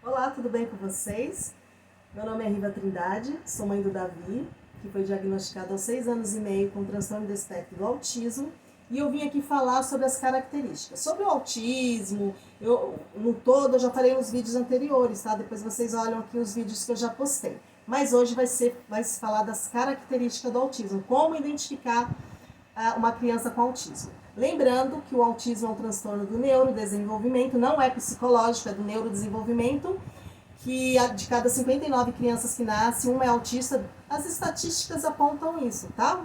Olá, tudo bem com vocês? Meu nome é Riva Trindade, sou mãe do Davi, que foi diagnosticado aos 6 anos e meio com transtorno do espectro do autismo, e eu vim aqui falar sobre as características. Sobre o autismo, no todo eu já falei nos vídeos anteriores, tá? Depois vocês olham aqui os vídeos que eu já postei. Mas hoje vai se falar das características do autismo, como identificar uma criança com autismo. Lembrando que o autismo é um transtorno do neurodesenvolvimento, não é psicológico, é do neurodesenvolvimento, que de cada 59 crianças que nascem, uma é autista. As estatísticas apontam isso, tá?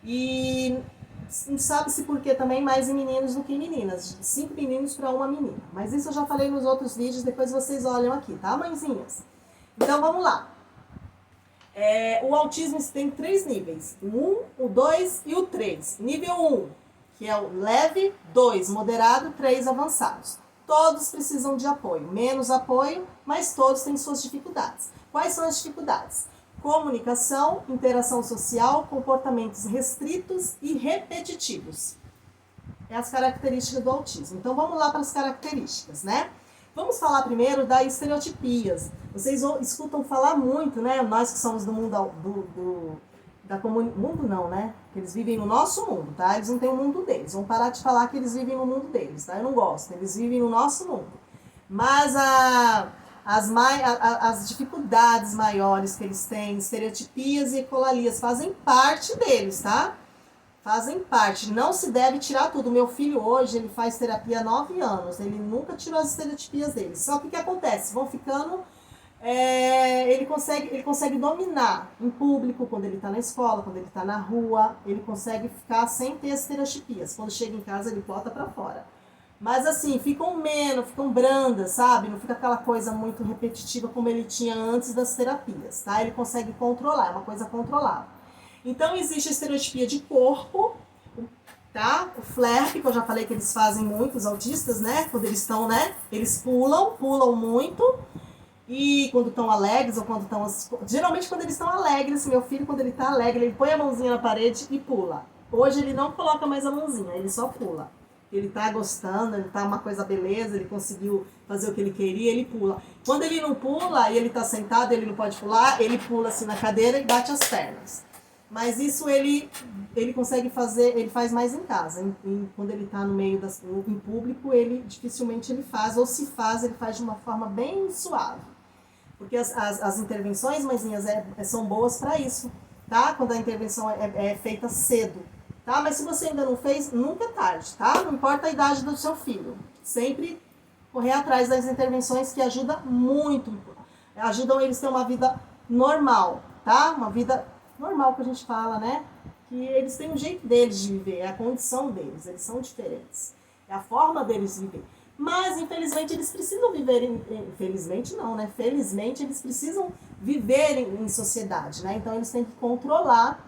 E sabe-se por que também mais em meninos do que em meninas. 5 meninos para uma menina. Mas isso eu já falei nos outros vídeos, depois vocês olham aqui, tá, mãezinhas? Então vamos lá. O autismo tem 3 níveis, o 1, o 2 e o 3. Nível 1, que é o leve, 2, moderado, 3, avançados. Todos precisam de apoio, menos apoio, mas todos têm suas dificuldades. Quais são as dificuldades? Comunicação, interação social, comportamentos restritos e repetitivos. É as características do autismo. Então vamos lá para as características, né? Vamos falar primeiro das estereotipias. Vocês escutam falar muito, né? Nós que somos do mundo da comunidade. Mundo não, né? Eles vivem no nosso mundo, tá? Eles não têm o mundo deles. Vamos parar de falar que eles vivem no mundo deles, tá? Eu não gosto. Eles vivem no nosso mundo. Mas as dificuldades maiores que eles têm, estereotipias e ecolalias, fazem parte deles, tá? Fazem parte, não se deve tirar tudo. Meu filho hoje, ele faz terapia há 9 anos, ele nunca tirou as estereotipias dele. Só que o que acontece? Vão ficando, ele consegue dominar em público, quando ele está na escola, quando ele está na rua, ele consegue ficar sem ter estereotipias. Quando chega em casa, ele bota para fora. Mas assim, ficam menos, ficam brandas, sabe? Não fica aquela coisa muito repetitiva como ele tinha antes das terapias, tá? Ele consegue controlar, é uma coisa controlável. Então, existe a estereotipia de corpo, tá? O flerte, que eu já falei que eles fazem muito, os autistas, né? Quando eles estão, né? Eles pulam muito. E quando estão alegres, ou quando estão... Geralmente, quando eles estão alegres, meu filho, quando ele está alegre, ele põe a mãozinha na parede e pula. Hoje, ele não coloca mais a mãozinha, ele só pula. Ele tá gostando, ele tá uma coisa beleza, ele conseguiu fazer o que ele queria, ele pula. Quando ele não pula e ele tá sentado, ele não pode pular, ele pula assim na cadeira e bate as pernas. Mas isso ele consegue fazer, ele faz mais em casa. Quando ele está no meio em público, ele dificilmente ele faz, ou se faz, ele faz de uma forma bem suave. Porque as intervenções, mãezinhas, são boas para isso, tá? Quando a intervenção é feita cedo, tá? Mas se você ainda não fez, nunca é tarde, tá? Não importa a idade do seu filho. Sempre correr atrás das intervenções que ajudam muito. Ajudam eles a ter uma vida normal, tá? Uma vida normal que a gente fala, né? Que eles têm um jeito deles de viver, é a condição deles, eles são diferentes. É a forma deles viver. Mas, infelizmente, eles precisam viver, infelizmente não, né? Felizmente, eles precisam viver em sociedade, né? Então, eles têm que controlar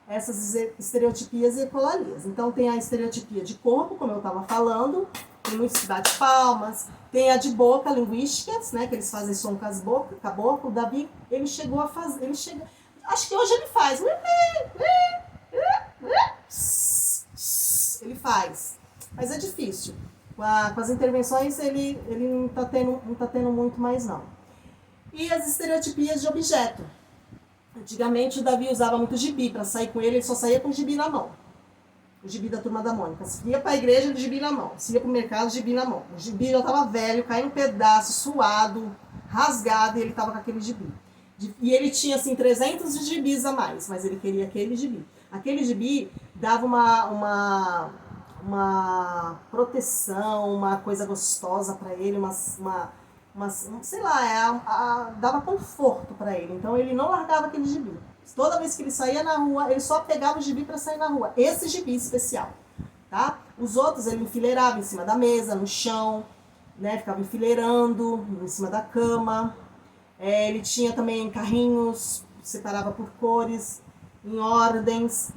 essas estereotipias e ecolalias. Então, tem a estereotipia de corpo, como eu estava falando, tem muitos que bate palmas, tem a de boca, linguísticas, né? Que eles fazem som com a boca. O Davi, ele chegou a fazer, acho que hoje ele faz. Ele faz. Mas é difícil. Com as intervenções ele não tá tendo muito mais não. E as estereotipias de objeto. Antigamente o Davi usava muito gibi. Para sair com ele só saía com o gibi na mão. O gibi da Turma da Mônica. Se ia para a igreja, o gibi na mão. Se ia para o mercado, o gibi na mão. O gibi já estava velho, caindo um pedaço, suado, rasgado, e ele estava com aquele gibi. E ele tinha, assim, 300 gibis a mais, mas ele queria aquele gibi. Aquele gibi dava uma proteção, uma coisa gostosa para ele, sei lá, dava conforto para ele. Então, ele não largava aquele gibi. Toda vez que ele saía na rua, ele só pegava o gibi para sair na rua. Esse gibi especial, tá? Os outros ele enfileirava em cima da mesa, no chão, né? Ficava enfileirando em cima da cama. Ele tinha também carrinhos, separava por cores, em ordens.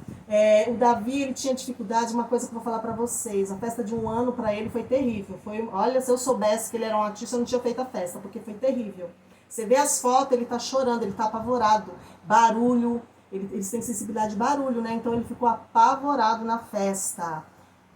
O Davi, ele tinha dificuldade, uma coisa que eu vou falar para vocês. A festa de 1 ano para ele foi terrível. Olha, se eu soubesse que ele era um artista, eu não tinha feito a festa, porque foi terrível. Você vê as fotos, ele tá chorando, ele tá apavorado. Barulho, eles têm sensibilidade de barulho, né? Então ele ficou apavorado na festa.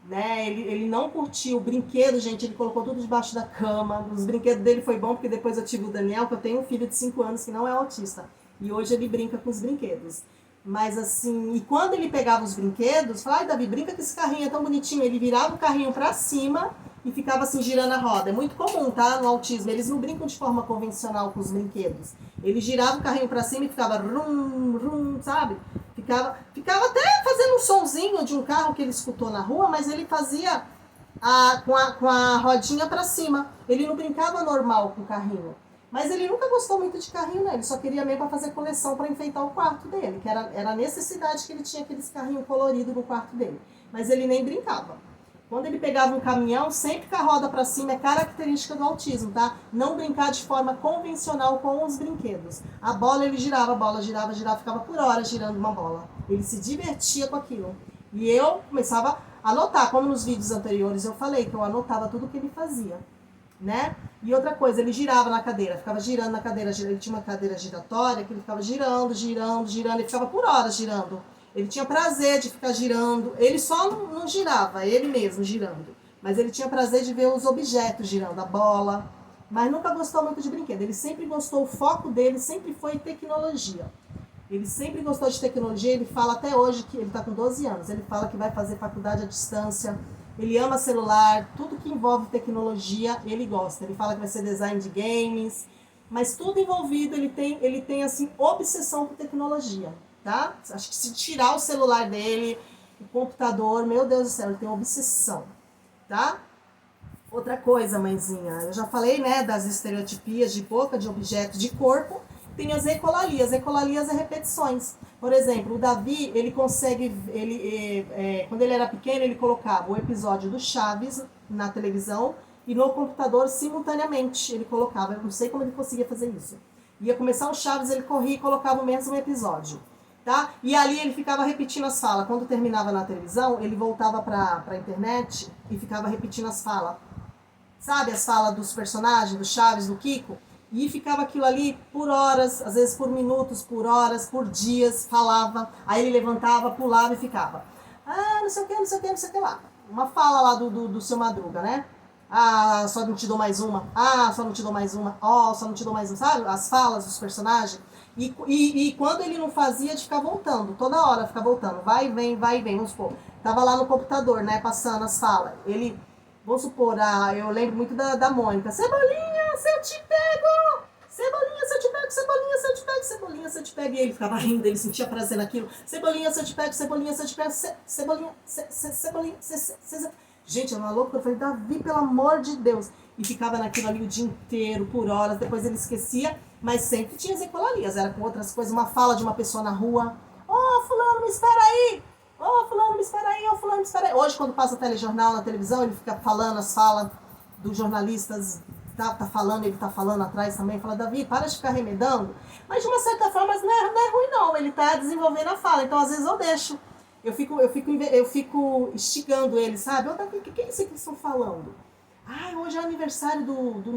né? Ele não curtiu o brinquedo, gente, ele colocou tudo debaixo da cama. Os brinquedos dele foi bom, porque depois eu tive o Daniel, que eu tenho um filho de 5 anos que não é autista. E hoje ele brinca com os brinquedos. Mas assim, e quando ele pegava os brinquedos, falava, ai Davi, brinca com esse carrinho, é tão bonitinho. Ele virava o carrinho pra cima e ficava assim girando a roda. É muito comum, tá? No autismo, eles não brincam de forma convencional com os brinquedos. Ele girava o carrinho pra cima e ficava rum, rum, sabe? Ficava até fazendo um sonzinho de um carro que ele escutou na rua, mas ele fazia com a rodinha pra cima. Ele não brincava normal com o carrinho. Mas ele nunca gostou muito de carrinho, né? Ele só queria mesmo para fazer coleção, para enfeitar o quarto dele, que era a necessidade que ele tinha aqueles carrinhos coloridos no quarto dele. Mas ele nem brincava. Quando ele pegava um caminhão, sempre com a roda para cima, é característica do autismo, tá? Não brincar de forma convencional com os brinquedos. A bola ele girava, a bola girava, ficava por horas girando uma bola. Ele se divertia com aquilo. E eu começava a anotar, como nos vídeos anteriores eu falei, que eu anotava tudo que ele fazia, né? E outra coisa, ele girava na cadeira, ficava girando na cadeira, ele tinha uma cadeira giratória que ele ficava girando, ele ficava por horas girando. Ele tinha prazer de ficar girando, ele só não girava, ele mesmo girando, mas ele tinha prazer de ver os objetos girando, a bola, mas nunca gostou muito de brinquedo. Ele sempre gostou, o foco dele sempre foi tecnologia. Ele sempre gostou de tecnologia, ele fala até hoje que ele está com 12 anos, ele fala que vai fazer faculdade à distância. Ele ama celular, tudo que envolve tecnologia, ele gosta. Ele fala que vai ser design de games, mas tudo envolvido, ele tem assim, obsessão por tecnologia, tá? Acho que se tirar o celular dele, o computador, meu Deus do céu, ele tem obsessão, tá? Outra coisa, mãezinha, eu já falei, né, das estereotipias de boca, de objeto, de corpo, tem as ecolalias. Ecolalias é repetições. Por exemplo, o Davi, ele consegue, quando ele era pequeno, ele colocava o episódio do Chaves na televisão e no computador simultaneamente ele colocava. Eu não sei como ele conseguia fazer isso. Ia começar o Chaves, ele corria e colocava o mesmo episódio, tá? E ali ele ficava repetindo as falas. Quando terminava na televisão, ele voltava para a internet e ficava repetindo as falas. Sabe as falas dos personagens, do Chaves, do Kiko? E ficava aquilo ali por horas, às vezes por minutos, por horas, por dias, falava. Aí ele levantava, pulava e ficava. Ah, não sei o que, não sei o que, não sei o que lá. Uma fala lá do Seu Madruga, né? Ah, só não te dou mais uma. Ah, só não te dou mais uma. Ó, só não te dou mais uma. Sabe? As falas dos personagens. E quando ele não fazia, de ficar voltando. Toda hora ficar voltando. Vai e vem, vai e vem. Vamos supor. Tava lá no computador, né? Passando as falas. Ele... Vamos supor, eu lembro muito da Mônica. Cebolinha, se eu te pego! Cebolinha, se eu te pego! Cebolinha, se eu te pego! Cebolinha, se eu te pego! E ele ficava rindo, ele sentia prazer naquilo. Cebolinha, se eu te pego! Cebolinha, se eu te pego! Cebolinha, cebolinha, Gente, eu era louca. Eu falei, Davi, pelo amor de Deus! E ficava naquilo ali o dia inteiro, por horas. Depois ele esquecia, mas sempre tinha as ecolalias. Era com outras coisas, uma fala de uma pessoa na rua. Ô, fulano, me espera aí! Ô, fulano, me espera aí, ô, fulano, me espera aí. Hoje, quando passa telejornal na televisão, ele fica falando as falas dos jornalistas, tá falando, ele tá falando atrás também, fala, Davi, para de ficar remedando. Mas de uma certa forma, não é ruim não, ele tá desenvolvendo a fala, então às vezes eu deixo. Eu fico instigando ele, sabe? Ô, Davi, o que é isso que eles estão falando? Ah, hoje é aniversário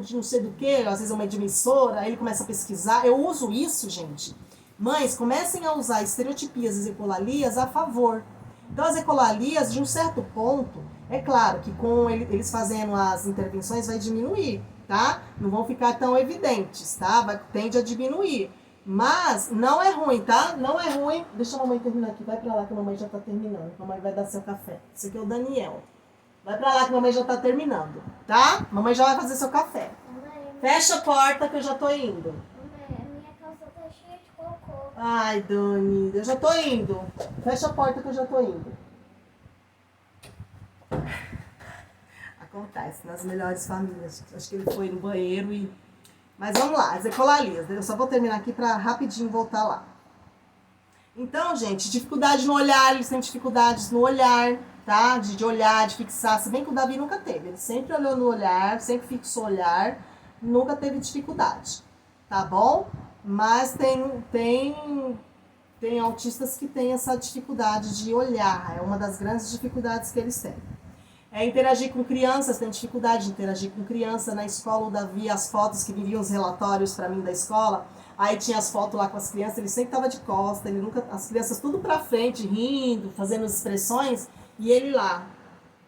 de não sei do que, às vezes é uma emissora, aí ele começa a pesquisar. Eu uso isso, gente. Mães, comecem a usar estereotipias e ecolalias a favor. Então, as ecolalias, de um certo ponto, é claro que com eles fazendo as intervenções vai diminuir, tá? Não vão ficar tão evidentes, tá? Tende a diminuir. Mas não é ruim, tá? Não é ruim. Deixa a mamãe terminar aqui. Vai pra lá que a mamãe já tá terminando. A mamãe vai dar seu café. Esse aqui é o Daniel. Vai pra lá que a mamãe já tá terminando, tá? Mamãe já vai fazer seu café. Fecha a porta que eu já tô indo. Ai, Dani, eu já tô indo. Fecha a porta que eu já tô indo. Acontece nas melhores famílias. Acho que ele foi no banheiro e... Mas vamos lá, as ecolalias. Eu só vou terminar aqui pra rapidinho voltar lá. Então, gente, dificuldade no olhar. Eles têm dificuldades no olhar, tá? De olhar, de fixar. Se bem que o Davi nunca teve. Ele sempre olhou no olhar, sempre fixou o olhar. Nunca teve dificuldade, tá bom? Mas tem autistas que têm essa dificuldade de olhar. É uma das grandes dificuldades que eles têm. Interagir com crianças, tem dificuldade de interagir com criança. Na escola, o Davi, as fotos que viviam os relatórios para mim da escola, aí tinha as fotos lá com as crianças, ele sempre estava de costa, ele nunca, as crianças tudo para frente, rindo, fazendo as expressões, e ele lá,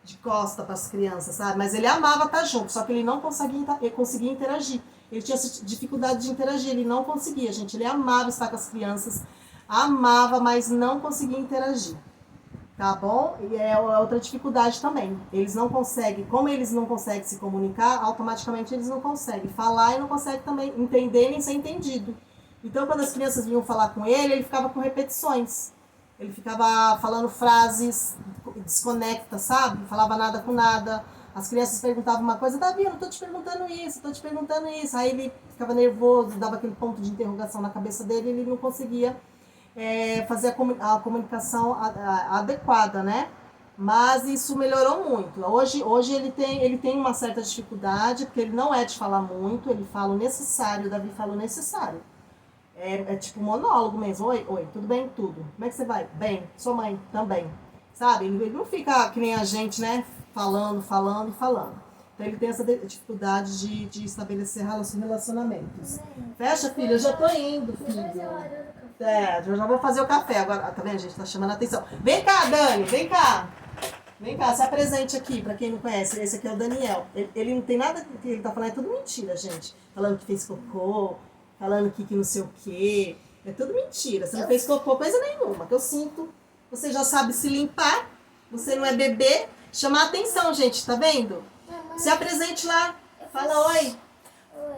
de costa para as crianças, sabe? Mas ele amava estar junto, só que ele não conseguia interagir. Ele tinha essa dificuldade de interagir, ele não conseguia, gente. Ele amava estar com as crianças, amava, mas não conseguia interagir. Tá bom? E é outra dificuldade também. Eles não conseguem, como eles não conseguem se comunicar, automaticamente eles não conseguem falar e não conseguem também entender nem ser entendido. Então, quando as crianças vinham falar com ele ficava com repetições. Ele ficava falando frases desconectas, sabe? Falava nada com nada. As crianças perguntavam uma coisa, Davi, eu não tô te perguntando isso, tô te perguntando isso. Aí ele ficava nervoso, dava aquele ponto de interrogação na cabeça dele e ele não conseguia fazer a comunicação adequada, né? Mas isso melhorou muito. Hoje ele tem uma certa dificuldade, porque ele não é de falar muito, ele fala o necessário, o Davi fala o necessário. É tipo monólogo mesmo. Oi, tudo bem? Tudo. Como é que você vai? Bem. Sua mãe? Também. Sabe? Ele não fica que nem a gente, né? Falando. Então ele tem essa dificuldade de estabelecer relacionamentos. Fecha, filha, eu já tô indo, filho. Eu já vou fazer o café agora. Tá vendo, gente? Tá chamando a atenção. Vem cá, Dani, vem cá. Vem cá, se apresente aqui, pra quem não conhece. Esse aqui é o Daniel. Ele não tem nada que ele tá falando, é tudo mentira, gente. Falando que fez cocô, falando que não sei o quê. É tudo mentira. Você não fez cocô, coisa nenhuma. Que eu sinto. Você já sabe se limpar. Você não é bebê. Chamar atenção, gente, tá vendo? Se apresente lá. Fala oi.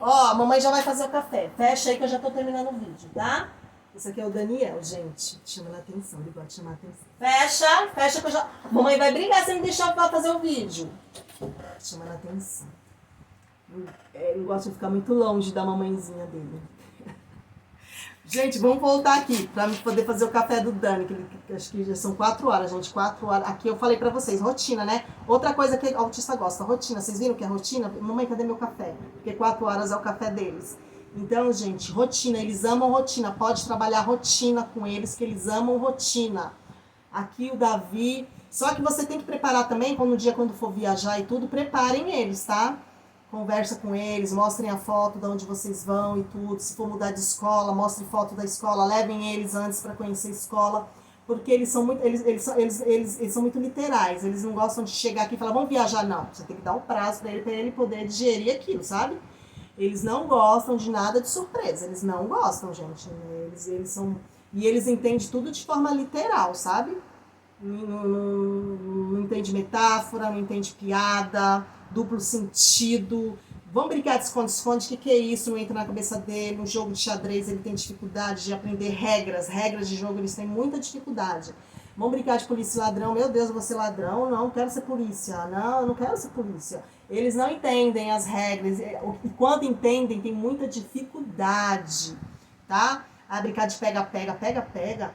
Ó, a mamãe já vai fazer o café. Fecha aí que eu já tô terminando o vídeo, tá? Esse aqui é o Daniel, gente. Chamando a atenção, ele gosta de chamar a atenção. Fecha que eu já... Mamãe vai brigar se me deixar pra fazer o vídeo. Chamando a atenção. Ele gosta de ficar muito longe da mamãezinha dele. Gente, vamos voltar aqui pra poder fazer o café do Dani, que acho que já são 4 horas, gente. 4 horas. Aqui eu falei pra vocês, rotina, né? Outra coisa que o autista gosta, rotina. Vocês viram que é rotina? Mamãe, cadê meu café? Porque 4 horas é o café deles. Então, gente, rotina, eles amam rotina. Pode trabalhar rotina com eles, que eles amam rotina. Aqui o Davi... Só que você tem que preparar também, quando for viajar e tudo, preparem eles, tá? Conversa com eles, mostrem a foto de onde vocês vão e tudo. Se for mudar de escola, mostre foto da escola, levem eles antes para conhecer a escola, porque eles são muito, eles são muito literais. Eles não gostam de chegar aqui e falar, vamos viajar, não. Você tem que dar um prazo para ele poder digerir aquilo, sabe? Eles não gostam de nada de surpresa. Eles não gostam, gente. Eles são... E eles entendem tudo de forma literal, sabe? Não entende metáfora, não entende piada, duplo sentido. Vamos brincar de esconde-esconde, o que é isso? Não entra na cabeça dele. No jogo de xadrez ele tem dificuldade de aprender regras de jogo, eles têm muita dificuldade. Vamos brincar de polícia e ladrão. Meu Deus, eu vou ser ladrão? Não, quero ser polícia. Não, eu não quero ser polícia. Eles não entendem as regras. E quando entendem, tem muita dificuldade, tá? A brincar de pega.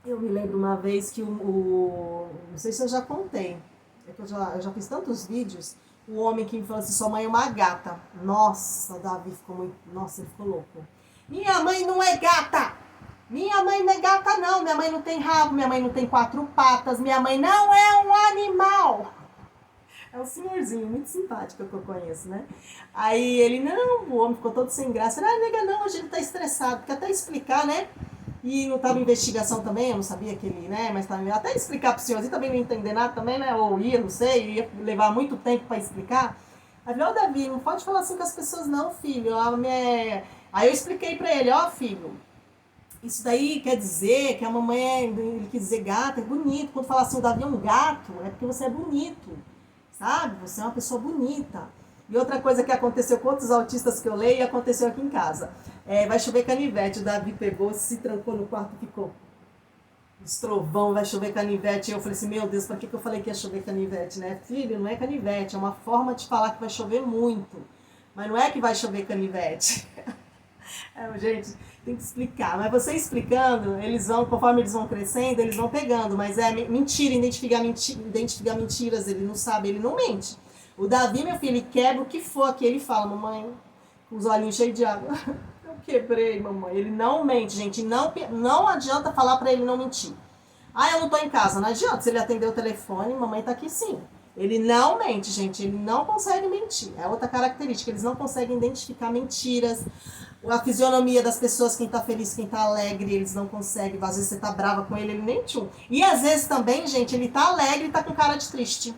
Eu me lembro uma vez que não sei se eu já contei. É que eu já fiz tantos vídeos. O homem que me falou assim, sua mãe é uma gata. Nossa, o Davi ficou muito... Nossa, ele ficou louco. Minha mãe não é gata! Minha mãe não é gata, não. Minha mãe não tem rabo, minha mãe não tem 4 patas, minha mãe não é um animal. É um senhorzinho muito simpático que eu conheço, né? Aí ele, não, o homem ficou todo sem graça. Nega, não, hoje ele tá estressado. Porque até explicar, né? E não tava em investigação também, eu não sabia que ele, né? Mas tava, até explicar pro senhorzinho também não entender nada também, né? Ou não sei, ia levar muito tempo pra explicar. Aí falei, Davi, não pode falar assim com as pessoas não, filho. Aí eu expliquei pra ele, filho, isso daí quer dizer que a mamãe, ele quis dizer gato, é bonito. Quando fala assim, o Davi é um gato, é porque você é bonito, sabe? Você é uma pessoa bonita. E outra coisa que aconteceu com outros autistas que eu leio, e aconteceu aqui em casa. Vai chover canivete, o Davi pegou, se trancou no quarto e ficou estrovão, vai chover canivete. E eu falei assim, meu Deus, pra que eu falei que ia chover canivete, né? Filho, não é canivete, é uma forma de falar que vai chover muito. Mas não é que vai chover canivete. Gente, tem que explicar. Mas você explicando, eles vão, conforme eles vão crescendo, eles vão pegando. Mas é mentira, identificar mentiras, ele não sabe, ele não mente. O Davi, meu filho, ele quebra o que for aqui, ele fala, mamãe, com os olhinhos cheios de água. Eu quebrei, mamãe. Ele não mente, gente. Não adianta falar pra ele não mentir. Eu não tô em casa. Não adianta. Se ele atender o telefone, mamãe tá aqui sim. Ele não mente, gente. Ele não consegue mentir. É outra característica. Eles não conseguem identificar mentiras. A fisionomia das pessoas, quem tá feliz, quem tá alegre, eles não conseguem. Às vezes você tá brava com ele, ele nem tchum. E às vezes também, gente, ele tá alegre e tá com cara de triste.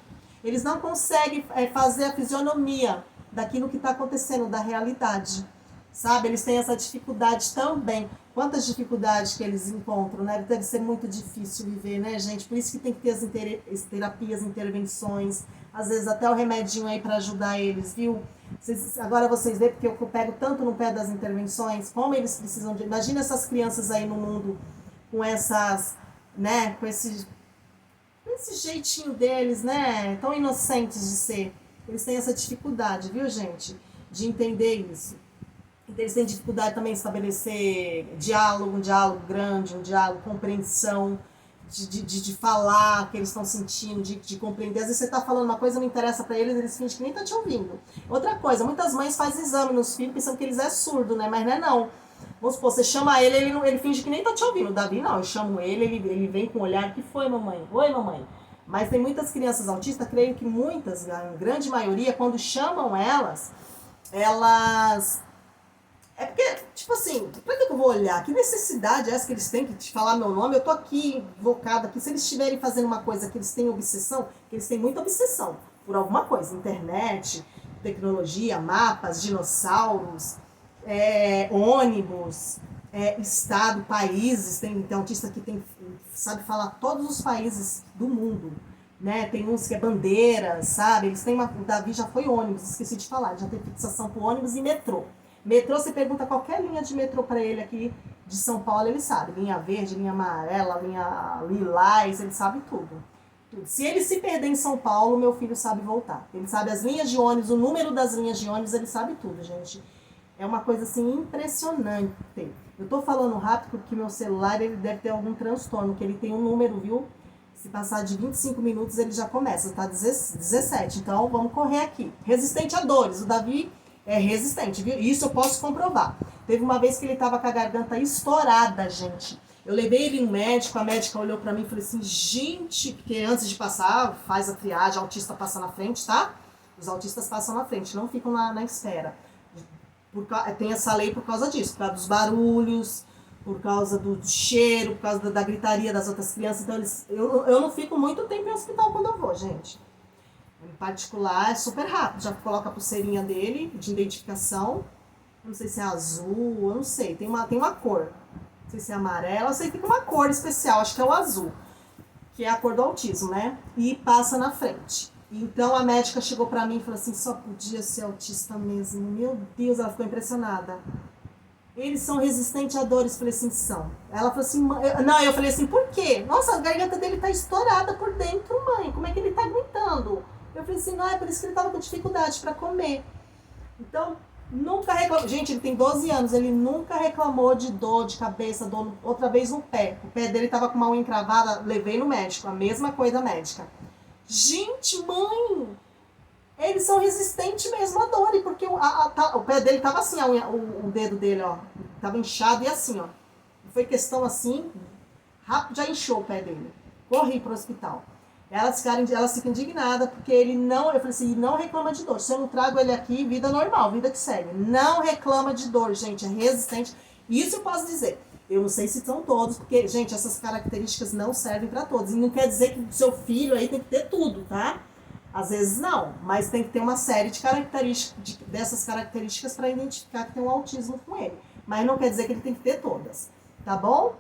eles não conseguem fazer a fisionomia daquilo que está acontecendo, da realidade, sabe? Eles têm essa dificuldade também. Quantas dificuldades que eles encontram, né? Deve ser muito difícil viver, né, gente? Por isso que tem que ter as terapias, intervenções, às vezes até o remedinho aí para ajudar eles, viu? Agora vocês veem, porque eu pego tanto no pé das intervenções, como eles precisam de... Imagina essas crianças aí no mundo com essas, né, com esse jeitinho deles, né, tão inocentes de ser. Eles têm essa dificuldade, viu, gente, de entender isso. Eles têm dificuldade também em estabelecer diálogo, um diálogo grande, um diálogo, compreensão, de falar o que eles estão sentindo, de compreender. Às vezes você está falando uma coisa, não interessa para eles, eles fingem que nem estão te ouvindo. Outra coisa, muitas mães fazem exame nos filhos pensando que eles é surdo, né? Mas não é não. Vamos supor, você chama ele finge que nem está te ouvindo. O Davi não, eu chamo ele vem com o olhar, que foi, mamãe? Oi, mamãe. Mas tem muitas crianças autistas, creio que muitas, a grande maioria, quando chamam elas é porque, tipo assim, pra que eu vou olhar? Que necessidade é essa que eles têm que te falar meu nome? Eu tô aqui, invocada aqui. Se eles estiverem fazendo uma coisa que eles têm obsessão, que eles têm muita obsessão por alguma coisa, internet, tecnologia, mapas, dinossauros, ônibus, estado, países. Tem autista que sabe falar todos os países do mundo, né? Tem uns que é bandeira, sabe? Eles têm o Davi já foi ônibus, esqueci de falar, já tem fixação por ônibus e metrô. Metrô, você pergunta qualquer linha de metrô para ele aqui de São Paulo, ele sabe. Linha verde, linha amarela, linha lilás, ele sabe tudo. Se ele se perder em São Paulo, meu filho sabe voltar. Ele sabe as linhas de ônibus, o número das linhas de ônibus, ele sabe tudo, gente. É uma coisa assim impressionante. Eu tô falando rápido porque meu celular ele deve ter algum transtorno, que ele tem um número, viu? Se passar de 25 minutos ele já começa, tá 17. Então vamos correr aqui. Resistente a dores. O Davi é resistente, viu? Isso eu posso comprovar. Teve uma vez que ele tava com a garganta estourada, gente. Eu levei ele no médico, a médica olhou pra mim e falou assim, gente, porque antes de passar, faz a triagem, o autista passa na frente, tá? Os autistas passam na frente, não ficam na espera. Tem essa lei por causa disso, por causa dos barulhos, por causa do cheiro, por causa da gritaria das outras crianças. Então, eu não fico muito tempo em hospital quando eu vou, gente. Em particular, é super rápido. Já coloca a pulseirinha dele, de identificação. Eu não sei se é azul, eu não sei. Tem uma cor. Não sei se é amarela. Eu sei que tem uma cor especial, acho que é o azul. Que é a cor do autismo, né? E passa na frente. Então, a médica chegou pra mim e falou assim, só podia ser autista mesmo. Meu Deus, ela ficou impressionada. Eles são resistentes a dores. Eu falei assim, são. Ela falou assim, eu falei assim, por quê? Nossa, a garganta dele tá estourada por dentro, mãe. Como é que ele tá aguentando? Eu falei assim, não, é por isso que ele tava com dificuldade para comer. Então, nunca reclamou. Gente, ele tem 12 anos, ele nunca reclamou de dor de cabeça, dor outra vez no pé. O pé dele tava com uma unha encravada, levei no médico, a mesma coisa médica. Gente, mãe, eles são resistentes mesmo à dor, porque o pé dele tava assim, o dedo dele, ó, tava inchado e assim, ó. Foi questão assim, rápido já inchou o pé dele. Corri pro hospital. Elas ficam indignadas porque ele não, eu falei assim, não reclama de dor. Se eu não trago ele aqui, vida normal, vida que segue. Não reclama de dor, gente, é resistente. Isso eu posso dizer. Eu não sei se são todos, porque, gente, essas características não servem para todos. E não quer dizer que o seu filho aí tem que ter tudo, tá? Às vezes não, mas tem que ter uma série de características, dessas características para identificar que tem um autismo com ele. Mas não quer dizer que ele tem que ter todas, tá bom?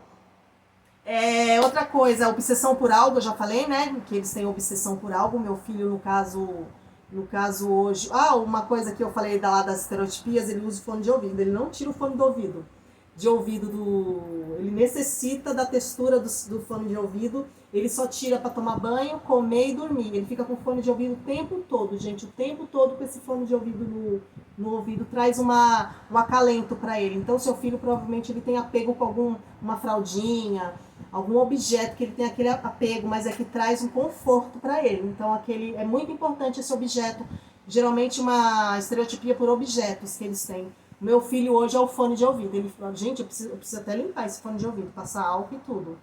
Outra coisa, obsessão por algo, eu já falei, né? Que eles têm obsessão por algo. Meu filho, no caso hoje... uma coisa que eu falei das estereotipias, ele usa o fone de ouvido. Ele não tira o fone de ouvido ele necessita da textura do fone de ouvido. Ele só tira para tomar banho, comer e dormir. Ele fica com o fone de ouvido o tempo todo, gente. O tempo todo com esse fone de ouvido no ouvido traz um acalento para ele. Então, seu filho provavelmente ele tem apego com uma fraldinha, algum objeto que ele tem aquele apego, mas é que traz um conforto para ele. Então, é muito importante esse objeto. Geralmente, uma estereotipia por objetos que eles têm. Meu filho hoje é o fone de ouvido. Ele falou, gente, eu preciso até limpar esse fone de ouvido, passar álcool e tudo.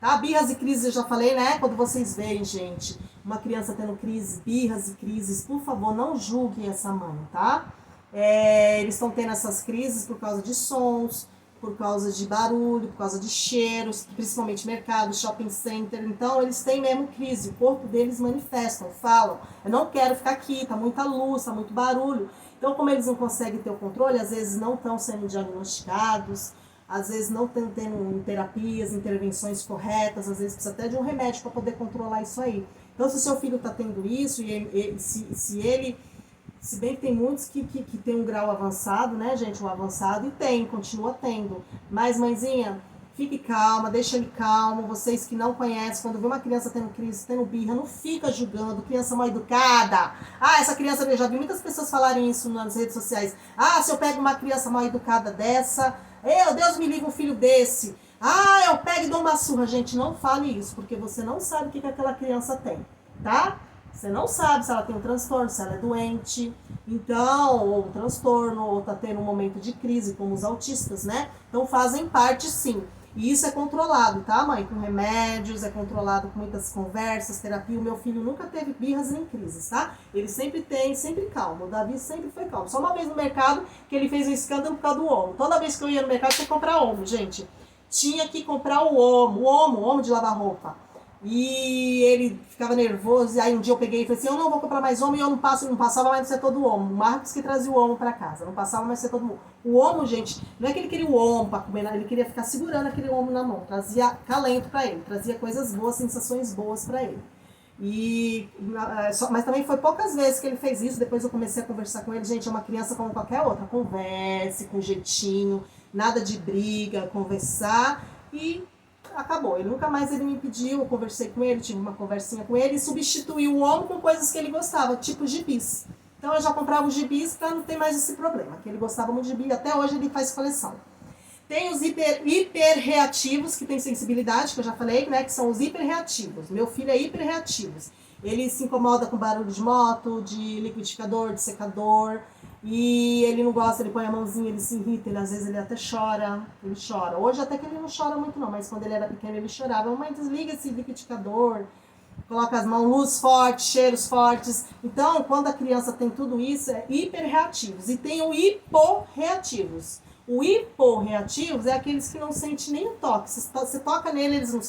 Tá? Birras e crises, eu já falei, né? Quando vocês veem, gente, uma criança tendo birras e crises, por favor, não julguem essa mãe, tá? Eles estão tendo essas crises por causa de sons, por causa de barulho, por causa de cheiros, principalmente mercado, shopping center. Então, eles têm mesmo crise, o corpo deles manifestam, falam, eu não quero ficar aqui, tá muita luz, tá muito barulho. Então, como eles não conseguem ter o controle, às vezes não estão sendo diagnosticados, às vezes não estão tendo terapias, intervenções corretas, às vezes precisa até de um remédio para poder controlar isso aí. Então, se o seu filho está tendo isso, se bem que tem muitos que tem um grau avançado, né, gente, um avançado, e continua tendo. Mas, mãezinha, fique calma, deixa ele calmo. Vocês que não conhecem, quando vê uma criança tendo crise, tendo birra, não fica julgando, criança mal educada. Ah, essa criança, eu já vi muitas pessoas falarem isso nas redes sociais. Ah, se eu pego uma criança mal educada dessa, Deus me livre um filho desse. Ah, eu pego e dou uma surra. Gente, não fale isso, porque você não sabe o que aquela criança tem, tá? Você não sabe se ela tem um transtorno, se ela é doente, então, ou um transtorno, ou tá tendo um momento de crise, como os autistas, né? Então fazem parte sim. E isso é controlado, tá, mãe? Com remédios, é controlado com muitas conversas, terapia. O meu filho nunca teve birras nem crises, tá? Ele sempre sempre calmo. O Davi sempre foi calmo. Só uma vez no mercado que ele fez um escândalo por causa do omo. Toda vez que eu ia no mercado, tinha que comprar omo, gente. Tinha que comprar o omo de lavar roupa. E ele ficava nervoso, e aí um dia eu peguei e falei assim, eu não vou comprar mais omo, e eu não passava mais no setor do omo. O Marcos que trazia o omo pra casa, não passava mais no setor do omo. O omo, gente, não é que ele queria o omo pra comer, ele queria ficar segurando aquele omo na mão, trazia calento pra ele, trazia coisas boas, sensações boas pra ele. Mas também foi poucas vezes que ele fez isso, depois eu comecei a conversar com ele, gente, é uma criança como qualquer outra, converse, com jeitinho, nada de briga, conversar, e acabou. Ele nunca mais me pediu, eu conversei com ele, tive uma conversinha com ele e substituiu o omo com coisas que ele gostava, tipo gibis. Então eu já comprava os gibis para não ter mais esse problema, que ele gostava muito de gibi, até hoje ele faz coleção. Tem os hiperreativos, que tem sensibilidade, que eu já falei, né, que são os hiperreativos. Meu filho é hiperreativo. Ele se incomoda com barulho de moto, de liquidificador, de secador, e ele não gosta, ele põe a mãozinha, ele se irrita, às vezes ele até chora, ele chora. Hoje até que ele não chora muito não, mas quando ele era pequeno ele chorava. Mamãe, desliga esse liquidificador, coloca as mãos, luz forte, cheiros fortes. Então, quando a criança tem tudo isso, é hiperreativos. E tem o hiporreativos. O hiporreativos é aqueles que não sentem nem o toque. Você toca nele, eles não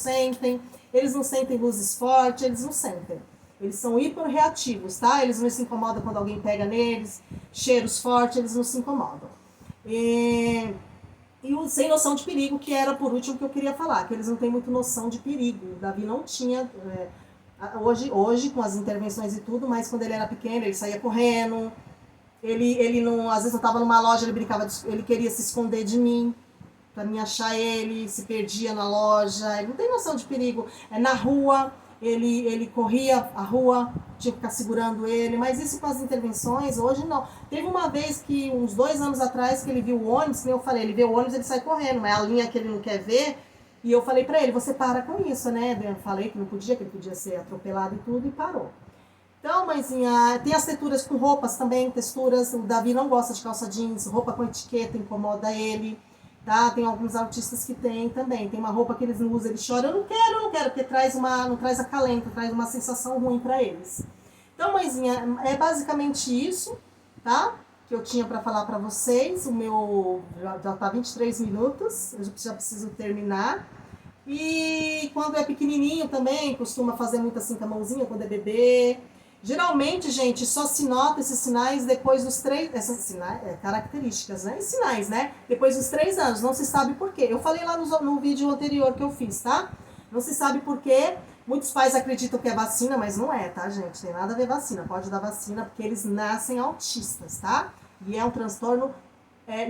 sentem luzes fortes, eles não sentem. Eles são hiperreativos, tá? Eles não se incomodam quando alguém pega neles, cheiros fortes, eles não se incomodam. E o sem noção de perigo, que era por último que eu queria falar, que eles não têm muito noção de perigo. O Davi não tinha, hoje com as intervenções e tudo, mas quando ele era pequeno, ele saía correndo, ele não, às vezes eu tava numa loja, ele brincava, ele queria se esconder de mim, pra mim achar ele, se perdia na loja, ele não tem noção de perigo. Na rua, ele corria a rua, tinha que ficar segurando ele, mas isso com as intervenções, hoje não. Teve uma vez que, uns 2 anos atrás, que ele viu o ônibus, que eu falei, ele vê o ônibus, ele sai correndo, mas a linha que ele não quer ver, e eu falei pra ele, você para com isso, né? Eu falei que não podia, que ele podia ser atropelado e tudo, e parou. Então, mãezinha, tem as texturas com roupas também, texturas, o Davi não gosta de calça jeans, roupa com etiqueta incomoda ele, tá? Tem alguns autistas que tem também, tem uma roupa que eles não usam, eles choram, eu não quero, porque não traz acalento, traz uma sensação ruim pra eles. Então, mãezinha, é basicamente isso, tá? Que eu tinha pra falar pra vocês, o meu já tá 23 minutos, eu já preciso terminar. E quando é pequenininho também, costuma fazer muito assim com a mãozinha, quando é bebê. Geralmente, gente, só se nota esses sinais depois dos 3... Essas sinais, características, né? E sinais, né? Depois dos 3 anos, não se sabe por quê. Eu falei lá no vídeo anterior que eu fiz, tá? Não se sabe por quê. Muitos pais acreditam que é vacina, mas não é, tá, gente? Tem nada a ver vacina. Pode dar vacina porque eles nascem autistas, tá? E é um transtorno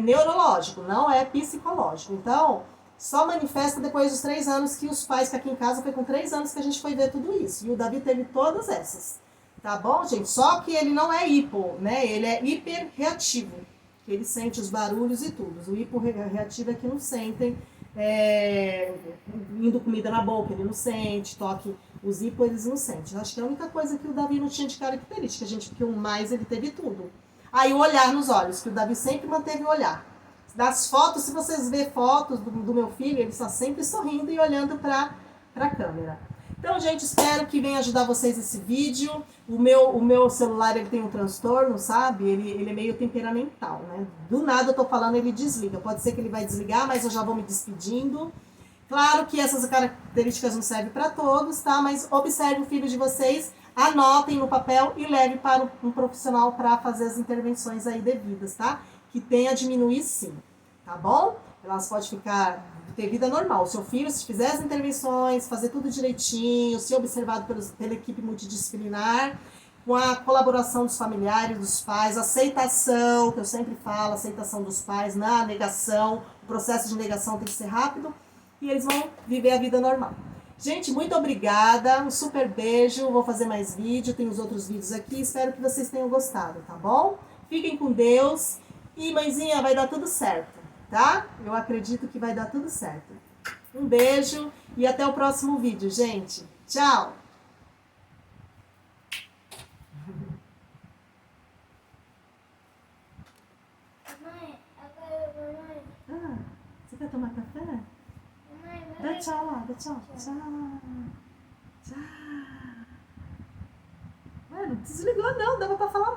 neurológico, não é psicológico. Então, só manifesta depois dos 3 anos que os pais, que aqui em casa foi com 3 anos que a gente foi ver tudo isso. E o Davi teve todas essas. Tá bom, gente? Só que ele não é hipo, né? Ele é hiperreativo. Ele sente os barulhos e tudo. O hiperreativo é que não sentem indo comida na boca, ele não sente, toque, os hipo eles não sentem. Acho que é a única coisa que o Davi não tinha de característica, gente, porque o mais ele teve tudo. Aí o olhar nos olhos, que o Davi sempre manteve o olhar. Das fotos, se vocês verem fotos do meu filho, ele está sempre sorrindo e olhando para a câmera. Então, gente, espero que venha ajudar vocês esse vídeo. O meu celular, ele tem um transtorno, sabe? Ele é meio temperamental, né? Do nada eu tô falando, ele desliga. Pode ser que ele vai desligar, mas eu já vou me despedindo. Claro que essas características não servem para todos, tá? Mas observe o filho de vocês, anotem no papel e leve para um profissional para fazer as intervenções aí devidas, tá? Que tem a diminuir sim, tá bom? Elas podem ter vida normal. O seu filho, se fizer as intervenções, fazer tudo direitinho, ser observado pela equipe multidisciplinar, com a colaboração dos familiares, dos pais, aceitação, que eu sempre falo, aceitação dos pais na negação, o processo de negação tem que ser rápido, e eles vão viver a vida normal. Gente, muito obrigada, um super beijo, vou fazer mais vídeo, tem os outros vídeos aqui, espero que vocês tenham gostado, tá bom? Fiquem com Deus e, mãezinha, vai dar tudo certo, tá? Eu acredito que vai dar tudo certo. Um beijo e até o próximo vídeo, gente. Tchau! Mãe, agora mamãe. Ah, você quer tomar café? Mamãe, Dá tchau lá, dá tchau. Tchau. Tchau. Ué, não desligou não, dava pra falar